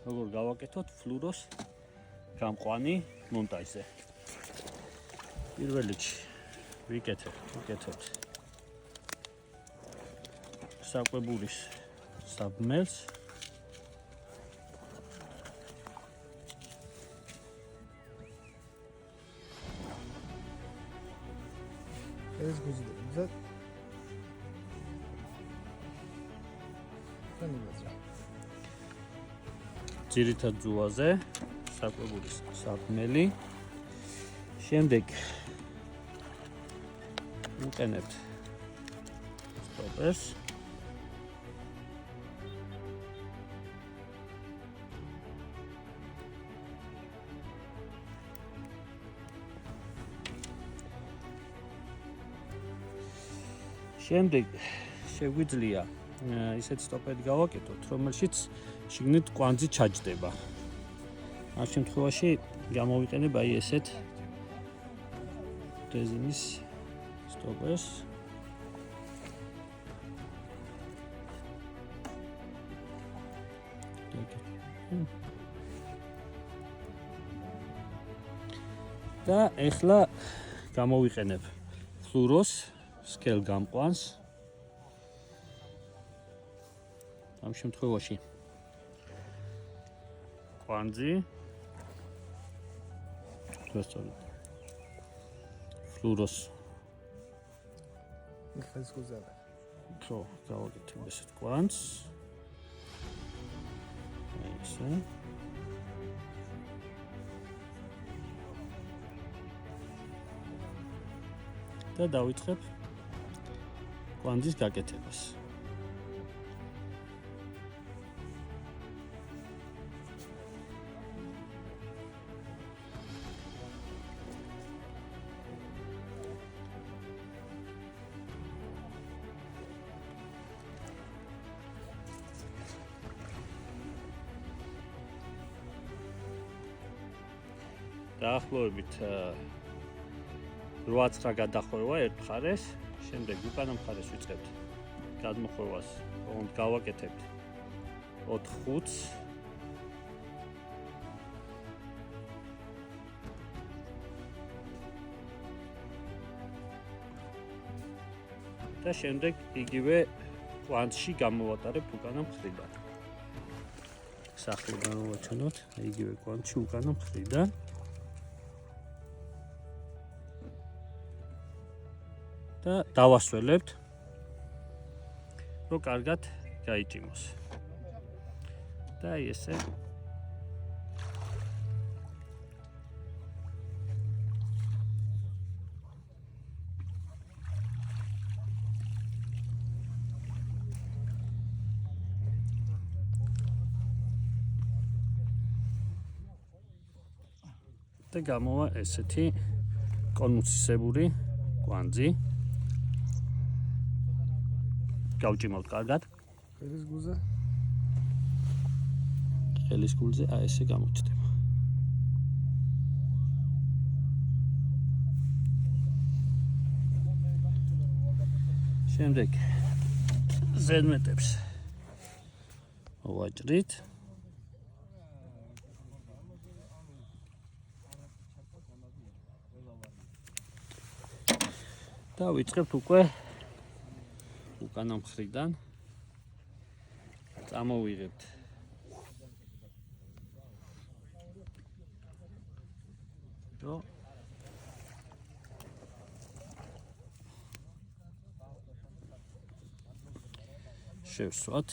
როგორ გავაკეთოთ ფლუროს გამყვანი მონტაჟზე. პირველ რიგში ვიკეთებთ საკვებულის საბმელს. ეს გუზდება. ძირითად ძუაზე საკვებულის საბმელი. შემდეგ ვუყენებთ სტოპერს. შემდეგ შეგვიძლია ისეთ სტოპერი გავაკეთოთ, რომელშიც შიგნით კვანძი ჩაჯდება. ამ შემთხვევაში გამოვიყენებ აი ესეთ რეზინის სტოპერს. და ეხლა გამოვიყენებ ფლუროს სკელ გამყვანს. ამ შემთხვევაში კვანძი ფლუროს ეს გუზდება. ხო, გავაკეთებ ესეთ კვანძს. ესე. და დავიწყებ კვანძის გაკეთებას. დაახლოებით 8-9 გადახვევა ერთ მხარეს, შემდეგ უკანა მხარეს ვიწყებთ გადმოხვევას, ოღონდ გავაკეთებთ 4-5-ს. და შემდეგ იგივე კვანძში გამოვატარებ უკანა მხრიდან. სახლი გამოვაჩვენოთ, იგივე კვანძში უკანა მხრიდან. და დავასველებთ, რომ კარგად გაიჭიმოს. და აი ესე და გამოვა ესეთი კონუსისებური კვანძი. გავჭიმავთ კარგად. ხელის გულზე? ხელის გულზე აი ესე გამოჩნდება. შემდეგ ზედმეტებს ვაჭრით. და ვიწყებთ უკვე უკანა მხრიდან წამოვიღებთ და შევსვათ.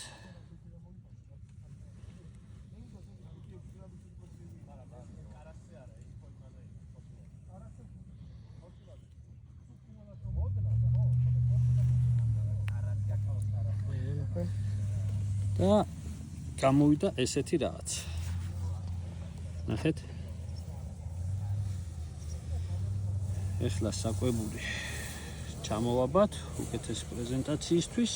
და გამოვიდა ესეთი რაღაც. ნახეთ. ეხლა საკვებული ჩამოვაბათ უკეთეს პრეზენტაციისთვის.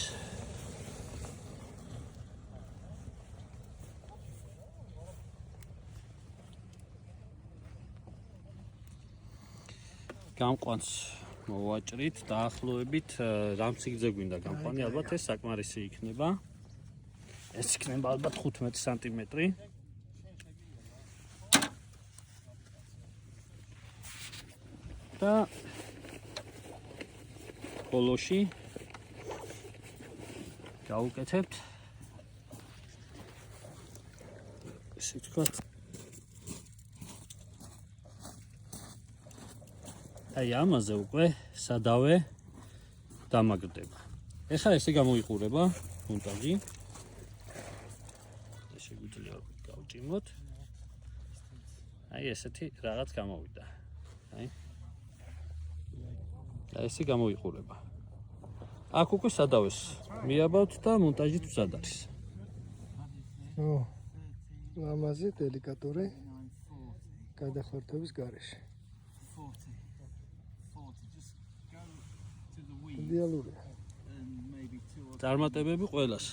გამყვანს მოვაჭრით დაახლოებით რამ სიგრძე გვინდა გამყვანი, ალბათ ეს საკმარისი იქნება. ეს იქნება ალბათ 15 სანტიმეტრი. და ბოლოში გავუკეთებთ ესე ვთქვათ აი ამაზე უკვე სადავე დამაგრდება. ეხლა ესე გამოიყურება მონტაჟი. შეგვიძლია გავჭიმოთ. აი ესეთი რაღაც გამოვიდა. აი. ესე გამოიყურება. აქ უკვე სადავეს მიაბავთ და მონტაჟით მზად არის. ო, ლამაზი, დელიკატური გადახორთების გარეშე. იდეალურია. წარმატებები ყველას.